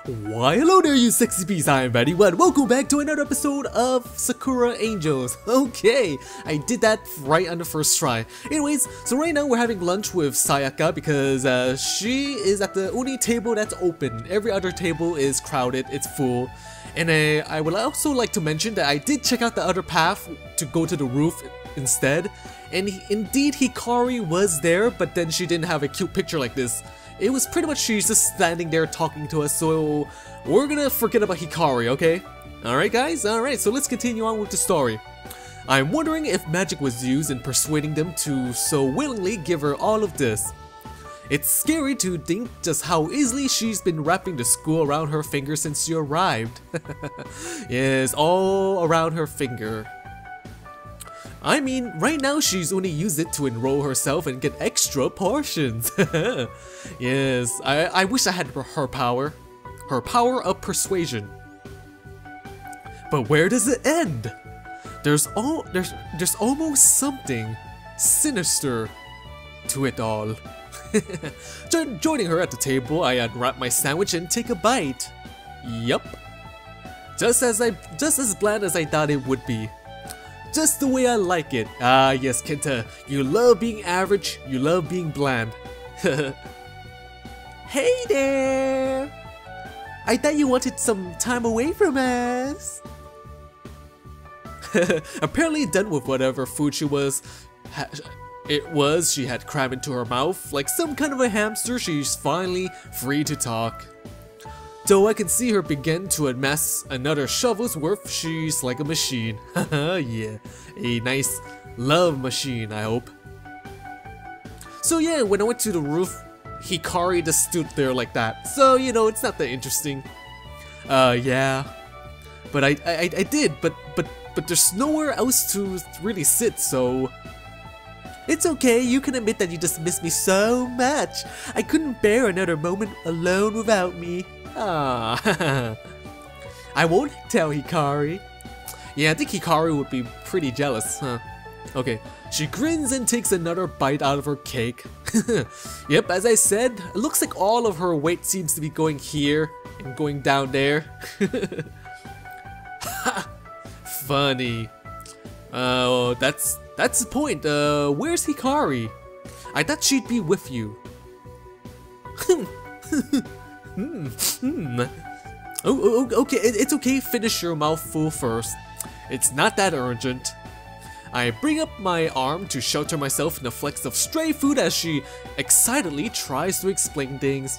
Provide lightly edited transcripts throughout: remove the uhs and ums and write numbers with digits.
Why hello there you sexy bees, I am VatiWah and welcome back to another episode of Sakura Angels. Okay, I did that right on the first try. Anyways, so right now we're having lunch with Saiaka because she is at the only table that's open. Every other table is crowded, it's full. And I would also like to mention that I did check out the other path to go to the roof instead. And indeed Hikari was there, but then she didn't have a cute picture like this. It was pretty much she's just standing there talking to us, so we're gonna forget about Hikari, okay? Alright guys, alright, so let's continue on with the story. I'm wondering if magic was used in persuading them to so willingly give her all of this. It's scary to think just how easily she's been wrapping the school around her finger since she arrived. Yes, all around her finger. I mean, right now she's only used it to enroll herself and get extra portions. Yes, I wish I had her power. Her power of persuasion. But where does it end? There's almost something sinister to it all. Joining her at the table, I unwrap my sandwich and take a bite. Yup. Just as bland as I thought it would be. Just the way I like it. Ah yes, Kenta, you love being average, you love being bland. Hey there! I thought you wanted some time away from us. Apparently done with whatever food she had crammed into her mouth. Like some kind of a hamster, she's finally free to talk. Though I can see her begin to amass another shovel's worth, she's like a machine. Haha, yeah. A nice love machine, I hope. So yeah, when I went to the roof, Hikari just stood there like that. So, you know, it's not that interesting. Yeah. But I did, but there's nowhere else to really sit, so... It's okay, you can admit that you just miss me so much. I couldn't bear another moment alone without me. Ah, I won't tell Hikari. Yeah, I think Hikari would be pretty jealous, huh? Okay, she grins and takes another bite out of her cake. Yep, as I said, it looks like all of her weight seems to be going here and going down there. Funny. Oh, that's the point. Where's Hikari? I thought she'd be with you. Oh, okay, it's okay, finish your mouthful first. It's not that urgent. I bring up my arm to shelter myself in a flex of stray food as she excitedly tries to explain things.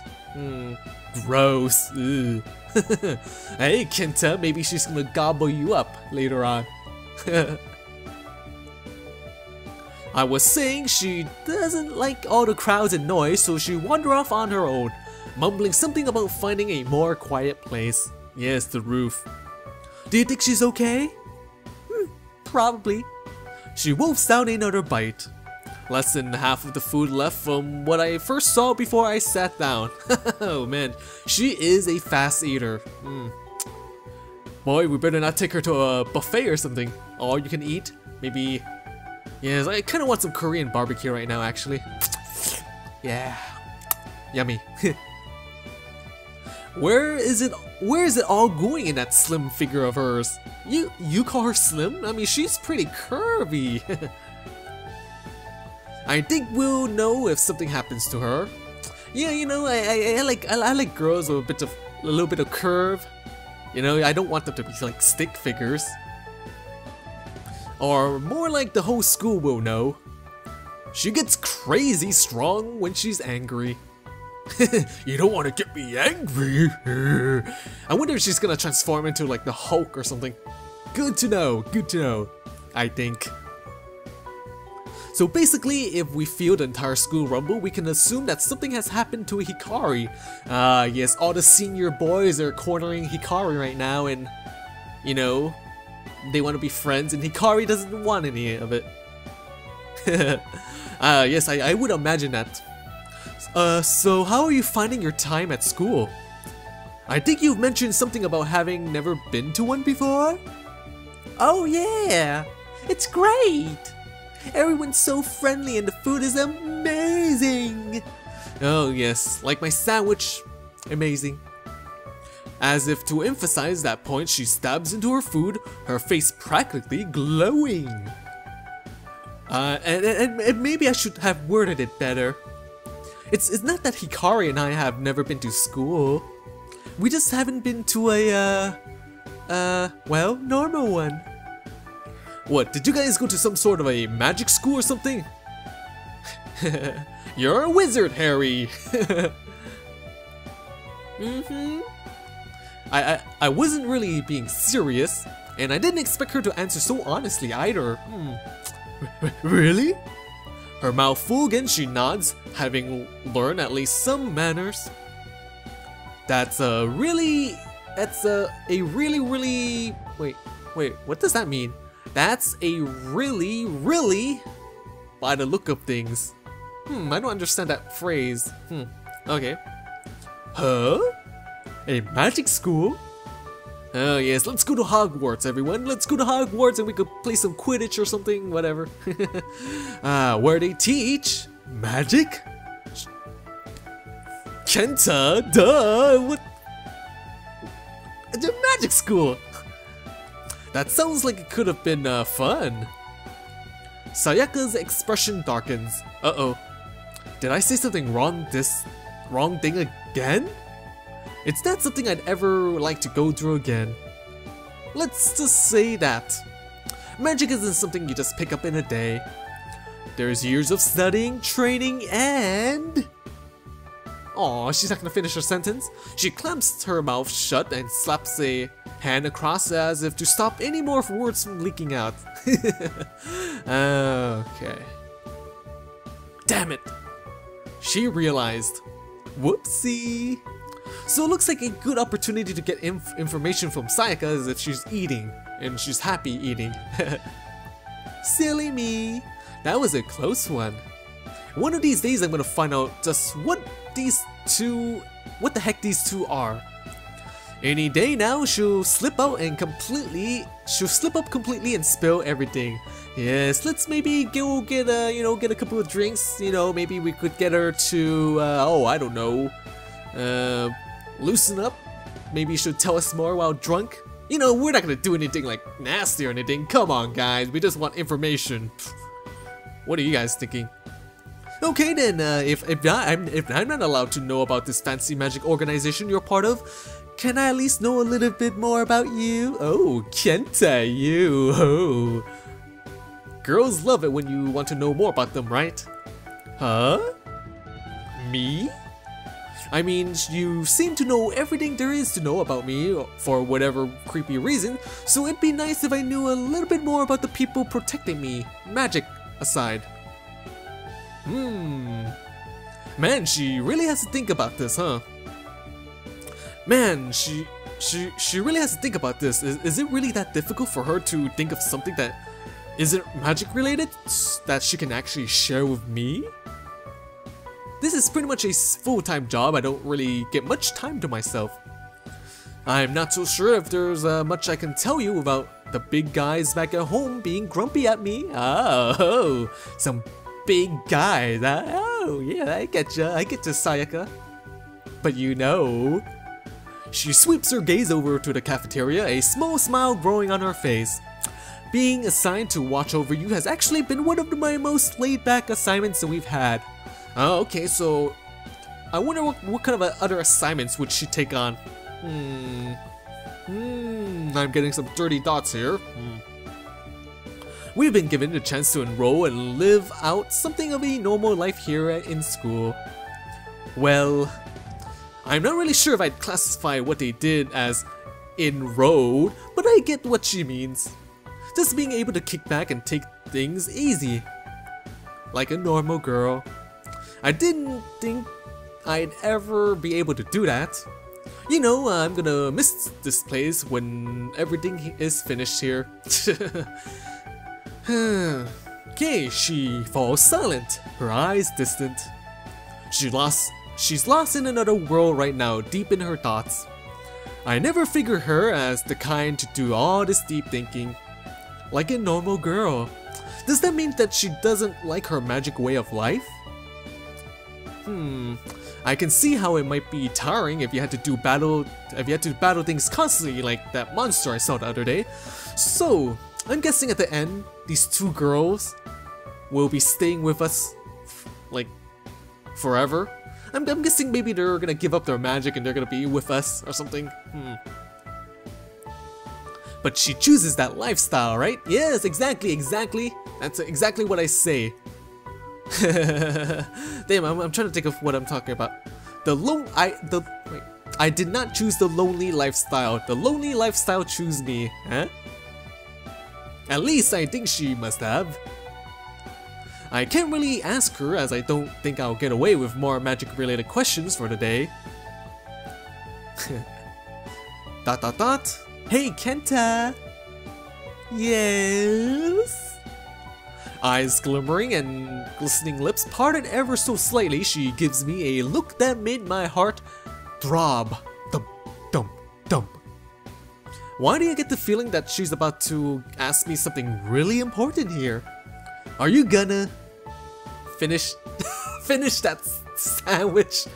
Gross. Hey, Kenta, maybe she's gonna gobble you up later on. I was saying she doesn't like all the crowds and noise, so she wandered off on her own, mumbling something about finding a more quiet place. Yes, the roof. Do you think she's okay? Probably. She wolfs down another bite. Less than half of the food left from what I first saw before I sat down. Oh man, she is a fast eater. Boy, we better not take her to a buffet or something. All you can eat? Maybe... Yes, I kinda want some Korean barbecue right now actually. Yeah. Yummy. Where is it all going in that slim figure of hers? You call her slim? I mean, she's pretty curvy. I think we'll know if something happens to her. Yeah, you know, I like girls with a little bit of curve. You know, I don't want them to be like stick figures. Or more like the whole school will know. She gets crazy strong when she's angry. You don't want to get me angry. I wonder if she's gonna transform into like the Hulk or something. Good to know, I think. So basically, if we feel the entire school rumble, we can assume that something has happened to Hikari. Yes, all the senior boys are cornering Hikari right now and, you know, they want to be friends and Hikari doesn't want any of it. Yes, I would imagine that. So how are you finding your time at school? I think you've mentioned something about having never been to one before? Oh yeah, it's great! Everyone's so friendly and the food is amazing! Oh yes, like my sandwich, amazing. As if to emphasize that point, she stabs into her food, her face practically glowing. And maybe I should have worded it better. It's not that Hikari and I have never been to school. We just haven't been to a, well, normal one. What, did you guys go to some sort of a magic school or something? You're a wizard, Harry! I wasn't really being serious, and I didn't expect her to answer so honestly either. Really? Her mouth full again, she nods, having learned at least some manners. That's a really... Wait, what does that mean? That's a really, by the look of things. I don't understand that phrase. Okay. Huh? A magic school? Oh yes, let's go to Hogwarts, everyone. Let's go to Hogwarts and we could play some Quidditch or something, whatever. Where they teach magic? Kenta, duh, what? The magic school! That sounds like it could have been fun. Sayaka's expression darkens. Uh-oh. Did I say something wrong thing again? It's not something I'd ever like to go through again. Let's just say that. Magic isn't something you just pick up in a day. There's years of studying, training, and... Aw, she's not gonna finish her sentence. She clamps her mouth shut and slaps a hand across as if to stop any more words from leaking out. Okay. Damn it! She realized. Whoopsie! So it looks like a good opportunity to get information from Saiaka as if she's eating, and she's happy eating. Silly me! That was a close one. One of these days I'm gonna find out just what the heck these two are. Any day now she'll slip up completely and spill everything. Yes, let's maybe go get a couple of drinks. Maybe we could get her to I don't know, loosen up. Maybe she'll tell us more while drunk. We're not gonna do anything like nasty or anything. Come on, guys, we just want information. What are you guys thinking? Okay then, if I'm not allowed to know about this fancy magic organization you're part of, can I at least know a little bit more about you? Oh, Kenta, you. Oh. Girls love it when you want to know more about them, right? Huh? Me? I mean, you seem to know everything there is to know about me, for whatever creepy reason, so it'd be nice if I knew a little bit more about the people protecting me, magic aside. Man, she really has to think about this, huh? Man, she really has to think about this. Is it really that difficult for her to think of something that isn't magic related that she can actually share with me? This is pretty much a full-time job. I don't really get much time to myself. I'm not so sure if there's much I can tell you about the big guys back at home being grumpy at me. Oh, some big guys. Oh, yeah, I get ya, Sayaka. But she sweeps her gaze over to the cafeteria, a small smile growing on her face. Being assigned to watch over you has actually been one of my most laid-back assignments that we've had. Oh, okay, so I wonder what kind of other assignments would she take on? I'm getting some dirty thoughts here. We've been given the chance to enroll and live out something of a normal life here in school. Well, I'm not really sure if I'd classify what they did as enrolled, but I get what she means. Just being able to kick back and take things easy. Like a normal girl. I didn't think I'd ever be able to do that. I'm gonna miss this place when everything is finished here. Okay, she falls silent, her eyes distant. She's lost in another world right now, deep in her thoughts. I never figured her as the kind to do all this deep thinking. Like a normal girl. Does that mean that she doesn't like her magic way of life? I can see how it might be tiring if you had to battle things constantly like that monster I saw the other day. So, I'm guessing at the end, these two girls will be staying with us, like, forever. I'm guessing maybe they're gonna give up their magic and they're gonna be with us or something. But she chooses that lifestyle, right? Yes, exactly. That's exactly what I say. Damn, I'm trying to think of what I'm talking about. I did not choose the lonely lifestyle. The lonely lifestyle chose me, huh? At least I think she must have. I can't really ask her as I don't think I'll get away with more magic related questions for the day. Dot dot dot. Hey Kenta! Yes? Eyes glimmering and glistening lips parted ever so slightly, she gives me a look that made my heart throb. Thump, thump, thump. Why do you get the feeling that she's about to ask me something really important here? Are you gonna finish that sandwich?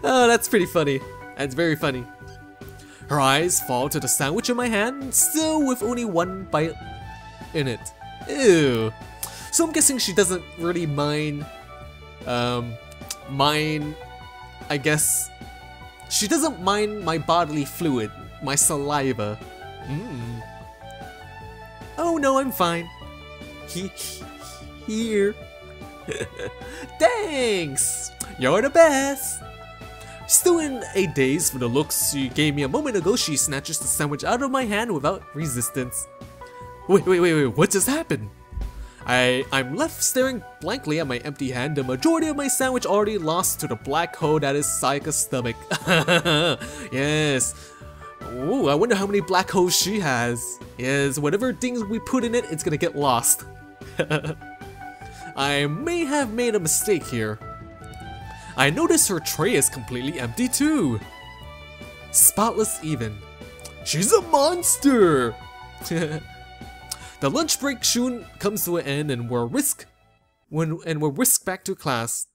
Oh, that's pretty funny. That's very funny. Her eyes fall to the sandwich in my hand, still with only one bite in it. Ew. So I'm guessing she doesn't really mind, I guess, she doesn't mind my bodily fluid, my saliva. Oh no, I'm fine. Here. Thanks! You're the best! Still in a daze for the looks she gave me a moment ago, she snatches the sandwich out of my hand without resistance. Wait, what just happened? I'm left staring blankly at my empty hand, the majority of my sandwich already lost to the black hole that is Sayaka's stomach. Yes. Ooh, I wonder how many black holes she has. Yes, whatever things we put in it, it's gonna get lost. I may have made a mistake here. I notice her tray is completely empty too. Spotless even. She's a monster! The lunch break soon comes to an end and we're whisked back to class.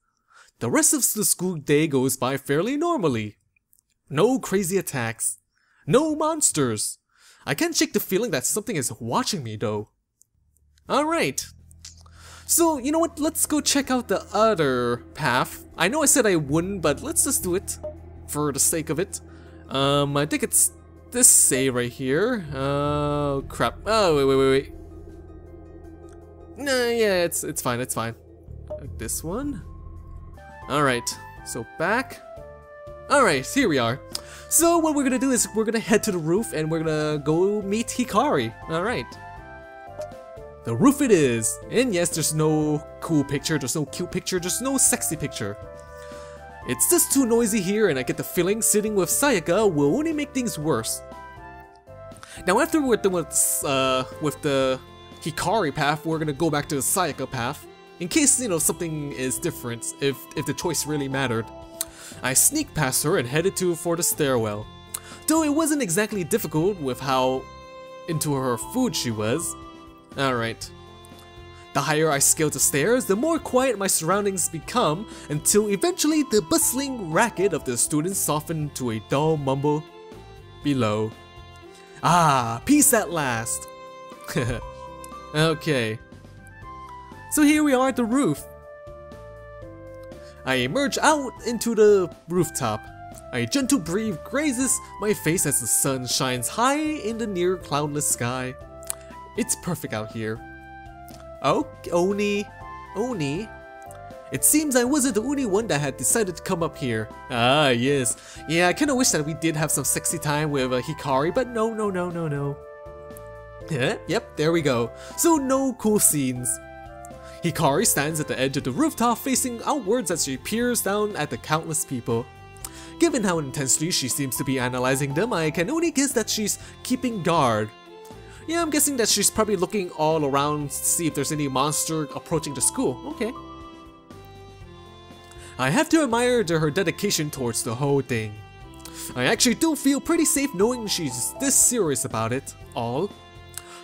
The rest of the school day goes by fairly normally. No crazy attacks. No monsters. I can't shake the feeling that something is watching me though. Alright. So, you know what? Let's go check out the other path. I know I said I wouldn't, but let's just do it for the sake of it. I think it's this say right here. Oh, crap. Oh, wait. Nah, yeah, it's fine, Like this one. Alright, so back. Alright, here we are. So what we're gonna do is we're gonna head to the roof and we're gonna go meet Hikari. Alright. The roof it is. And yes, there's no cool picture, there's no cute picture, there's no sexy picture. It's just too noisy here and I get the feeling sitting with Saiaka will only make things worse. Now after we're done with the Hikari path, we're gonna go back to the Saiaka path. In case, you know, something is different, if the choice really mattered. I sneaked past her and headed for the stairwell. Though it wasn't exactly difficult with how into her food she was. Alright. The higher I scale the stairs, the more quiet my surroundings become, until eventually the bustling racket of the students softened to a dull mumble below. Ah, peace at last! Okay. So here we are at the roof. I emerge out into the rooftop. A gentle breeze grazes my face as the sun shines high in the near cloudless sky. It's perfect out here. Oh, Oni. It seems I wasn't the only one that had decided to come up here. Ah, yes. Yeah, I kinda wish that we did have some sexy time with Hikari, but no. Yep, there we go. So no cool scenes. Hikari stands at the edge of the rooftop facing outwards as she peers down at the countless people. Given how intensely she seems to be analyzing them, I can only guess that she's keeping guard. Yeah, I'm guessing that she's probably looking all around to see if there's any monster approaching the school. Okay. I have to admire her dedication towards the whole thing. I actually do feel pretty safe knowing she's this serious about it all.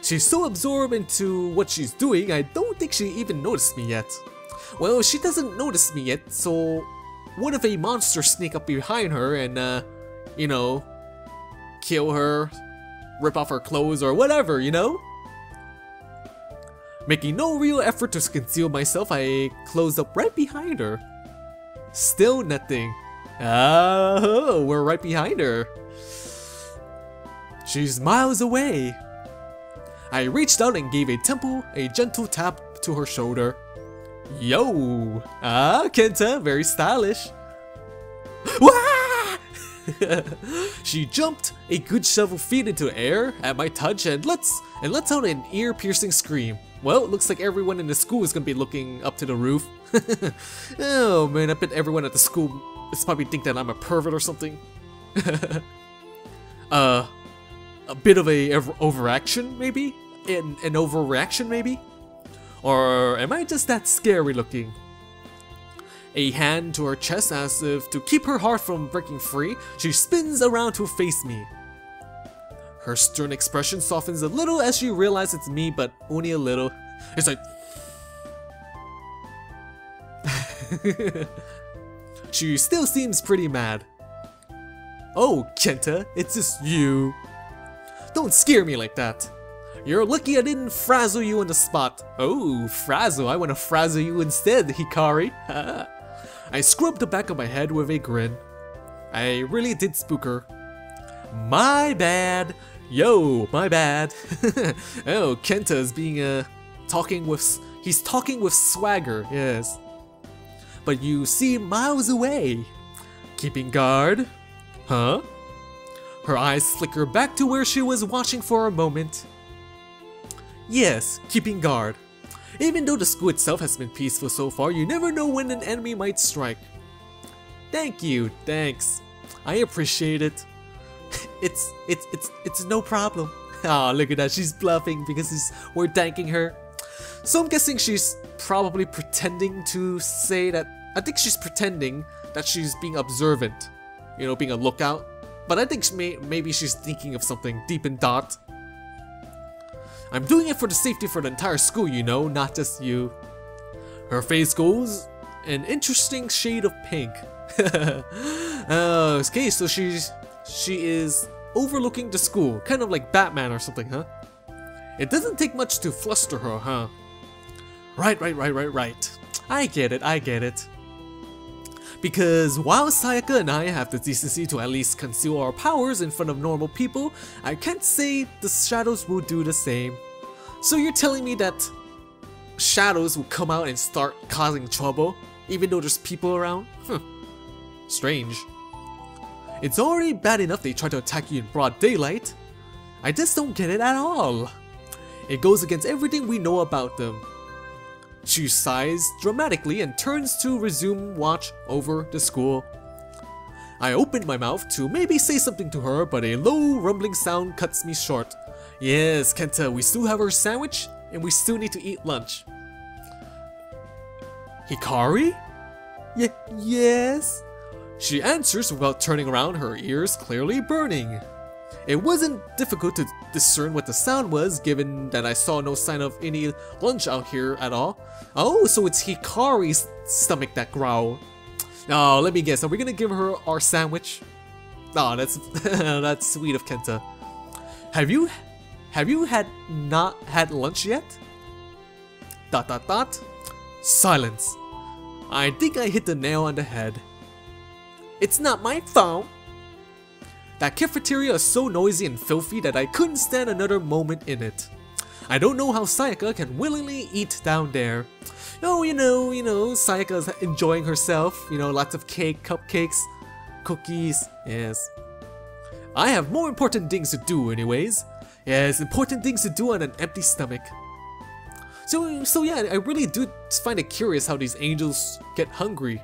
She's so absorbed into what she's doing, I don't think she even noticed me yet. Well, she doesn't notice me yet, so what if a monster sneak up behind her and, you know, kill her, rip off her clothes or whatever, you know? Making no real effort to conceal myself, I closed up right behind her. Still nothing. Oh, we're right behind her. She's miles away. I reached out and gave a gentle tap to her shoulder. Yo! Ah, Kenta, very stylish. Wah! She jumped a good several feet into the air at my touch and lets out an ear-piercing scream. Well, it looks like everyone in the school is gonna be looking up to the roof. Oh man, I bet everyone at the school is probably think that I'm a pervert or something. A bit of a overaction maybe? An overreaction maybe? Or am I just that scary looking? A hand to her chest as if to keep her heart from breaking free, she spins around to face me. Her stern expression softens a little as she realizes it's me, but only a little. It's like... She still seems pretty mad. Oh, Kenta, it's just you. Don't scare me like that. You're lucky I didn't frazzle you on the spot. Oh, frazzle, I wanna frazzle you instead, Hikari. I scrubbed the back of my head with a grin. I really did spook her. My bad. Yo, my bad. Oh, Kenta's being he's talking with swagger, yes. But you seem miles away. Keeping guard? Huh? Her eyes flicker back to where she was watching for a moment. Yes, keeping guard. Even though the school itself has been peaceful so far, you never know when an enemy might strike. Thank you, thanks. I appreciate it. It's no problem. Ah, look at that, she's bluffing because we're thanking her. So I'm guessing she's probably pretending to say that, I think she's pretending that she's being observant. You know, being a lookout. But I think maybe she's thinking of something deep in thought. I'm doing it for the safety for the entire school, you know, not just you. Her face goes an interesting shade of pink. Okay, so she is overlooking the school, kind of like Batman or something, huh? It doesn't take much to fluster her, huh? Right. I get it. Because while Saiaka and I have the decency to at least conceal our powers in front of normal people, I can't say the shadows will do the same. So you're telling me that shadows will come out and start causing trouble, even though there's people around? Strange. It's already bad enough they try to attack you in broad daylight. I just don't get it at all. It goes against everything we know about them. She sighs dramatically and turns to resume watch over the school. I opened my mouth to maybe say something to her, but a low rumbling sound cuts me short. Yes, Kenta, we still have our sandwich and we still need to eat lunch. Hikari? Yes? She answers without turning around, her ears clearly burning. It wasn't difficult to discern what the sound was, given that I saw no sign of any lunch out here at all. Oh, so it's Hikari's stomach that growled. Oh, let me guess, are we gonna give her our sandwich? Oh, that's that's sweet of Kenta. Have you not had lunch yet? ... Silence. I think I hit the nail on the head. It's not my fault. That cafeteria is so noisy and filthy that I couldn't stand another moment in it. I don't know how Saiaka can willingly eat down there. Oh, you know, Sayaka's enjoying herself. You know, lots of cake, cupcakes, cookies, yes. I have more important things to do anyways. Yes, important things to do on an empty stomach. So yeah, I really do find it curious how these angels get hungry.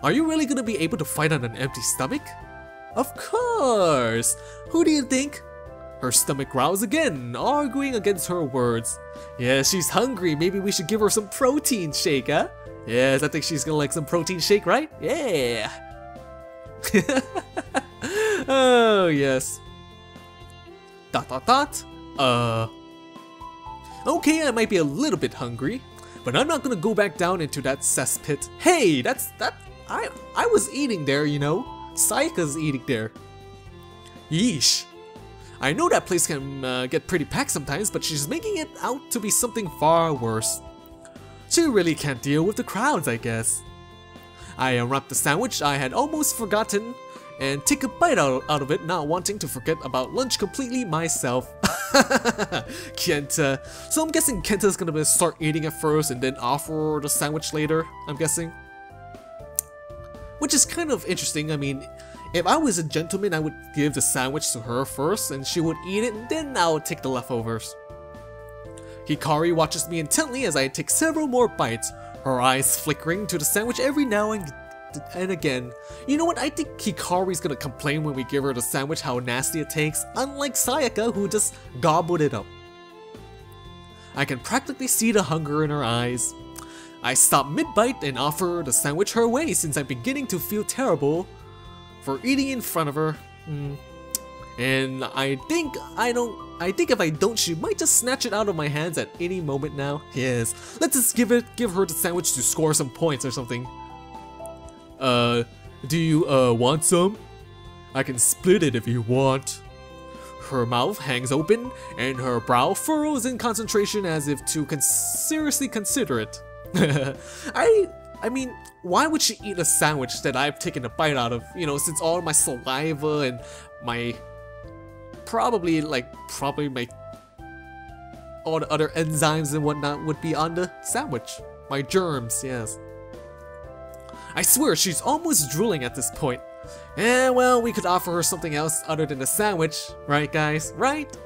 Are you really gonna be able to fight on an empty stomach? Of course! Who do you think? Her stomach growls again, arguing against her words. Yeah, she's hungry. Maybe we should give her some protein shake, huh? Yes, I think she's gonna like some protein shake, right? Yeah! Oh, yes. ... Okay, I might be a little bit hungry, but I'm not gonna go back down into that cesspit. Hey, I was eating there, you know. Sayaka's eating there. Yeesh. I know that place can get pretty packed sometimes, but she's making it out to be something far worse. She really can't deal with the crowds, I guess. I unwrapped the sandwich I had almost forgotten and take a bite out of it, not wanting to forget about lunch completely myself. Kenta. So I'm guessing Kenta's gonna start eating it first and then offer the sandwich later, I'm guessing. Which is kind of interesting. I mean, if I was a gentleman, I would give the sandwich to her first and she would eat it and then I would take the leftovers. Hikari watches me intently as I take several more bites, her eyes flickering to the sandwich every now and again. You know what, I think Hikari's gonna complain when we give her the sandwich how nasty it tastes, unlike Sayaka who just gobbled it up. I can practically see the hunger in her eyes. I stop mid-bite and offer the sandwich her way since I'm beginning to feel terrible for eating in front of her. And I think if I don't, she might just snatch it out of my hands at any moment now. Yes, let's just give her the sandwich to score some points or something. Do you want some? I can split it if you want. Her mouth hangs open and her brow furrows in concentration as if to seriously consider it. I mean, why would she eat a sandwich that I've taken a bite out of? You know, since all my saliva and my probably my all the other enzymes and whatnot would be on the sandwich. My germs, yes. I swear she's almost drooling at this point. Eh, well, we could offer her something else other than the sandwich, right guys? Right?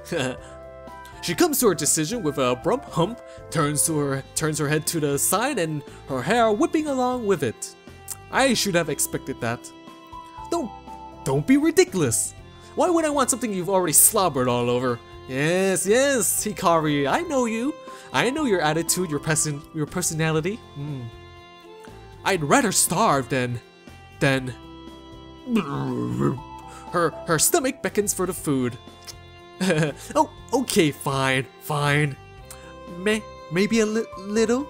She comes to her decision with a brump hump, turns her head to the side and her hair whipping along with it. I should have expected that. Don't be ridiculous. Why would I want something you've already slobbered all over? Yes, Hikari, I know you. I know your attitude, your personality. I'd rather starve than... Her stomach beckons for the food. Oh, okay, fine. Maybe a little?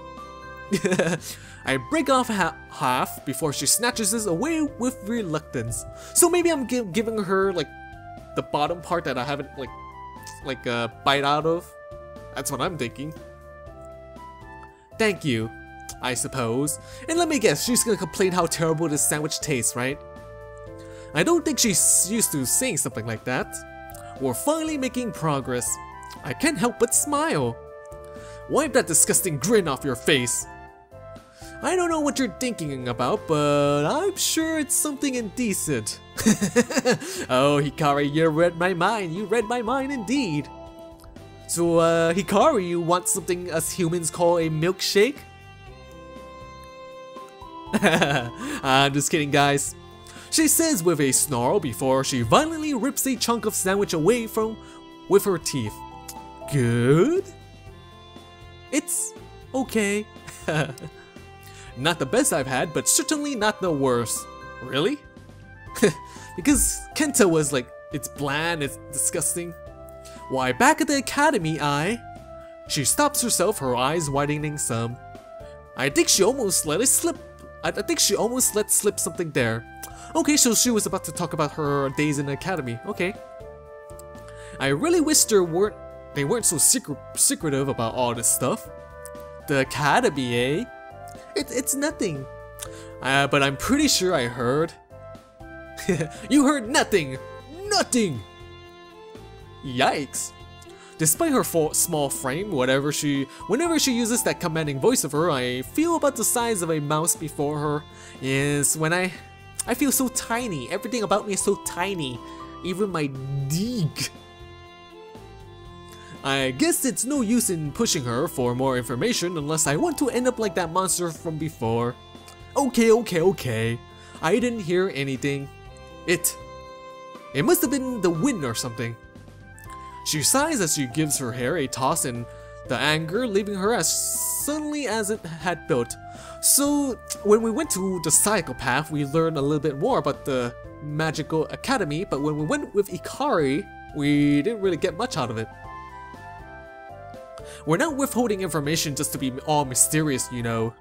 I break off half before she snatches this away with reluctance. So maybe I'm giving her like the bottom part that I haven't like bite out of. That's what I'm thinking. Thank you, I suppose. And let me guess, she's gonna complain how terrible this sandwich tastes, right? I don't think she's used to saying something like that. We're finally making progress. I can't help but smile. Wipe that disgusting grin off your face. I don't know what you're thinking about, but I'm sure it's something indecent. Oh, Hikari, you read my mind. You read my mind indeed. So, Hikari, you want something us humans call a milkshake? I'm just kidding, guys. She says with a snarl before she violently rips a chunk of sandwich away with her teeth. Good? It's okay. Not the best I've had, but certainly not the worst. Really? Because Kenta was like, it's bland, it's disgusting. Why, back at the academy, She stops herself, her eyes widening some. I think she almost let it slip. I think she almost let slip something there. Okay, so she was about to talk about her days in the academy. Okay. I really wish they weren't so secretive about all this stuff. The academy, eh? It's nothing. But I'm pretty sure I heard. You heard nothing! Nothing! Yikes. Despite her small frame, whenever she uses that commanding voice of her, I feel about the size of a mouse before her. Yes, when I feel so tiny. Everything about me is so tiny. Even my dig. I guess it's no use in pushing her for more information unless I want to end up like that monster from before. Okay. I didn't hear anything. It must have been the wind or something. She sighs as she gives her hair a toss and the anger leaving her as suddenly as it had built. So, when we went to the psychopath, we learned a little bit more about the magical academy, but when we went with Hikari, we didn't really get much out of it. We're not withholding information just to be all mysterious, you know.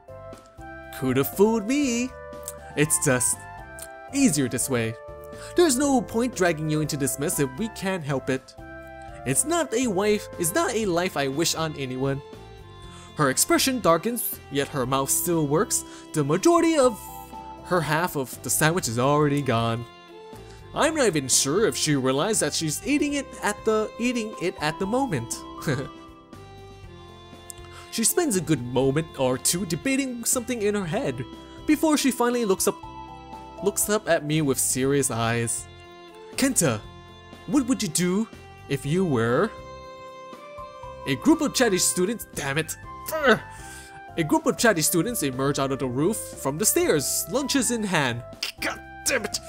Could've fooled me. It's just easier this way. There's no point dragging you into this mess if we can't help it. It's not a life I wish on anyone. Her expression darkens, yet her mouth still works. The majority of her half of the sandwich is already gone. I'm not even sure if she realized that she's eating it at the moment. She spends a good moment or two debating something in her head before she finally looks up at me with serious eyes. Kenta, what would you do if you were? A group of chatty students, damn it. A group of chatty students emerge out of the roof from the stairs, lunches in hand. God damn it.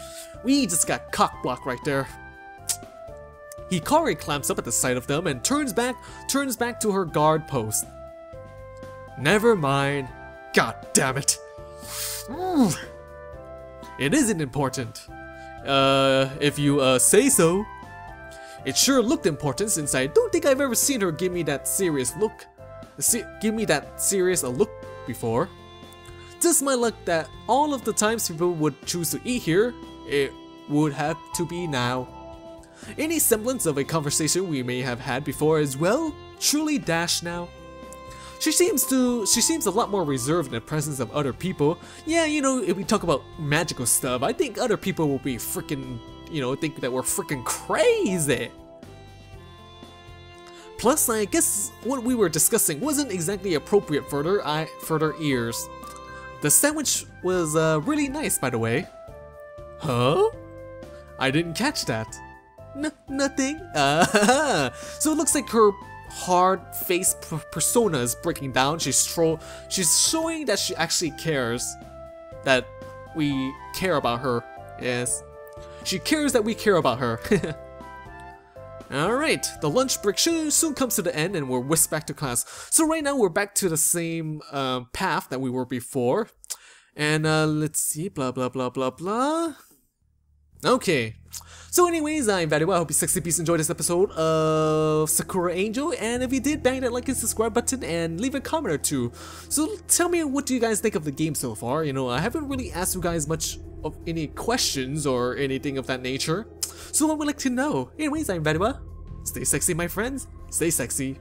We just got cock-blocked right there. Hikari clamps up at the sight of them and turns back to her guard post. Never mind. God damn it. It isn't important. If you say so. It sure looked important since I don't think I've ever seen her give me that serious look. Before. Just my luck that all of the times people would choose to eat here, it would have to be now. Any semblance of a conversation we may have had before as well, truly dashed now. She seems a lot more reserved in the presence of other people. Yeah, you know, if we talk about magical stuff, I think other people will be freaking, you know, think that we're freaking crazy. Plus, I guess what we were discussing wasn't exactly appropriate for their ears. The sandwich was really nice, by the way. Huh? I didn't catch that. Nothing. So it looks like her hard face persona is breaking down. She's showing that she actually cares. That we care about her. Yes. She cares that we care about her. Alright, the lunch break soon comes to the end and we're whisked back to class. So right now we're back to the same path that we were before. And let's see, blah blah blah blah blah. Okay, so anyways, I'm VatiWah. I hope you sexy beasts enjoyed this episode of Sakura Angel, and if you did, bang that like and subscribe button and leave a comment or two. So tell me, what do you guys think of the game so far? You know, I haven't really asked you guys much of any questions or anything of that nature, so I would like to know. Anyways, I'm VatiWah. Stay sexy, my friends. Stay sexy.